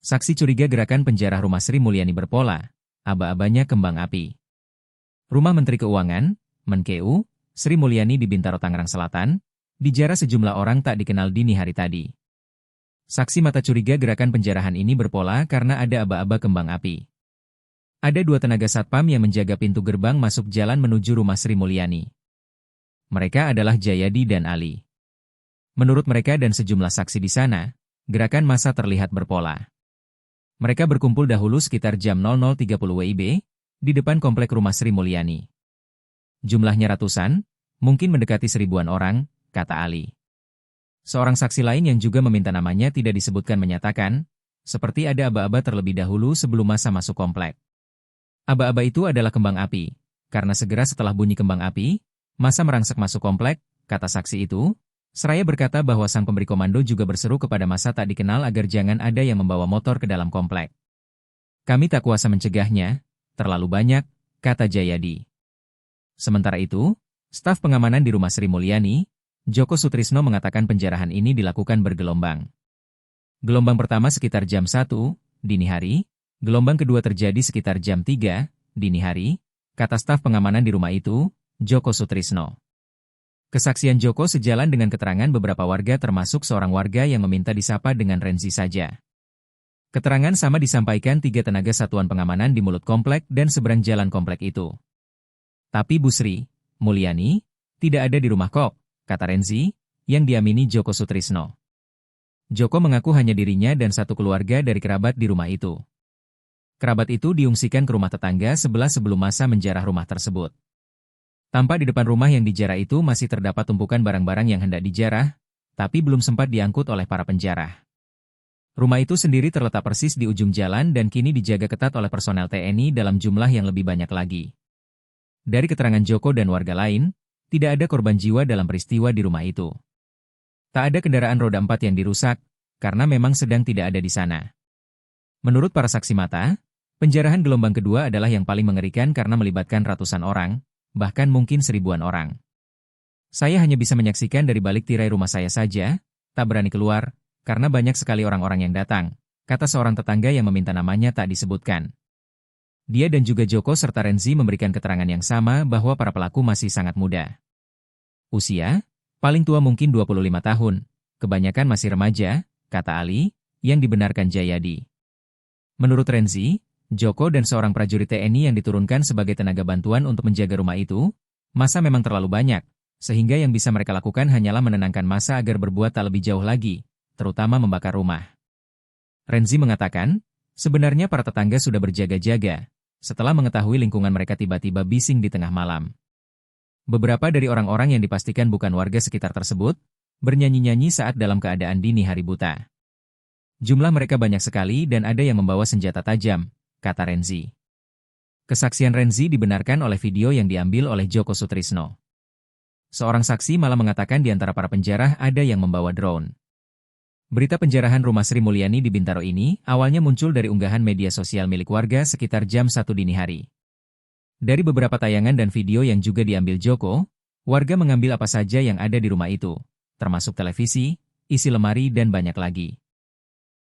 Saksi curiga gerakan penjara rumah Sri Mulyani berpola, aba-abanya kembang api. Rumah Menteri Keuangan, Menkeu, Sri Mulyani di Bintaro Tangerang Selatan, dijarah sejumlah orang tak dikenal dini hari tadi. Saksi mata curiga gerakan penjarahan ini berpola karena ada aba-aba kembang api. Ada 2 tenaga satpam yang menjaga pintu gerbang masuk jalan menuju rumah Sri Mulyani. Mereka adalah Jayadi dan Ali. Menurut mereka dan sejumlah saksi di sana, gerakan massa terlihat berpola. Mereka berkumpul dahulu sekitar jam 00.30 WIB, di depan komplek rumah Sri Mulyani. Jumlahnya ratusan, mungkin mendekati 1000-an orang, kata Ali. Seorang saksi lain yang juga meminta namanya tidak disebutkan menyatakan, seperti ada aba-aba terlebih dahulu sebelum massa masuk komplek. Aba-aba itu adalah kembang api, karena segera setelah bunyi kembang api, massa merangsek masuk komplek, kata saksi itu. Seraya berkata bahwa sang pemberi komando juga berseru kepada massa tak dikenal agar jangan ada yang membawa motor ke dalam komplek. Kami tak kuasa mencegahnya, terlalu banyak, kata Jayadi. Sementara itu, staf pengamanan di rumah Sri Mulyani, Joko Sutrisno mengatakan penjarahan ini dilakukan bergelombang. Gelombang pertama sekitar jam 1, dini hari, gelombang kedua terjadi sekitar jam 3, dini hari, kata staf pengamanan di rumah itu, Joko Sutrisno. Kesaksian Joko sejalan dengan keterangan beberapa warga termasuk seorang warga yang meminta disapa dengan Renzi saja. Keterangan sama disampaikan 3 tenaga satuan pengamanan di mulut komplek dan seberang jalan komplek itu. Tapi Bu Sri Mulyani tidak ada di rumah kok, kata Renzi, yang diamini Joko Sutrisno. Joko mengaku hanya dirinya dan satu keluarga dari kerabat di rumah itu. Kerabat itu diungsikan ke rumah tetangga sebelah sebelum massa menjarah rumah tersebut. Tampak di depan rumah yang dijarah itu masih terdapat tumpukan barang-barang yang hendak dijarah, tapi belum sempat diangkut oleh para penjarah. Rumah itu sendiri terletak persis di ujung jalan dan kini dijaga ketat oleh personel TNI dalam jumlah yang lebih banyak lagi. Dari keterangan Joko dan warga lain, tidak ada korban jiwa dalam peristiwa di rumah itu. Tak ada kendaraan roda 4 yang dirusak, karena memang sedang tidak ada di sana. Menurut para saksi mata, penjarahan gelombang kedua adalah yang paling mengerikan karena melibatkan ratusan orang, bahkan mungkin 1000-an orang. Saya hanya bisa menyaksikan dari balik tirai rumah saya saja, tak berani keluar, karena banyak sekali orang-orang yang datang, kata seorang tetangga yang meminta namanya tak disebutkan. Dia dan juga Joko serta Renzi memberikan keterangan yang sama bahwa para pelaku masih sangat muda. Usia, paling tua mungkin 25 tahun, kebanyakan masih remaja, kata Ali, yang dibenarkan Jayadi. Menurut Renzi, Joko dan seorang prajurit TNI yang diturunkan sebagai tenaga bantuan untuk menjaga rumah itu, massa memang terlalu banyak, sehingga yang bisa mereka lakukan hanyalah menenangkan massa agar berbuat tak lebih jauh lagi, terutama membakar rumah. Renzi mengatakan, sebenarnya para tetangga sudah berjaga-jaga, setelah mengetahui lingkungan mereka tiba-tiba bising di tengah malam. Beberapa dari orang-orang yang dipastikan bukan warga sekitar tersebut, bernyanyi-nyanyi saat dalam keadaan dini hari buta. Jumlah mereka banyak sekali dan ada yang membawa senjata tajam, kata Renzi. Kesaksian Renzi dibenarkan oleh video yang diambil oleh Joko Sutrisno. Seorang saksi malah mengatakan di antara para penjarah ada yang membawa drone. Berita penjarahan rumah Sri Mulyani di Bintaro ini awalnya muncul dari unggahan media sosial milik warga sekitar jam 1 dini hari. Dari beberapa tayangan dan video yang juga diambil Joko, warga mengambil apa saja yang ada di rumah itu, termasuk televisi, isi lemari dan banyak lagi.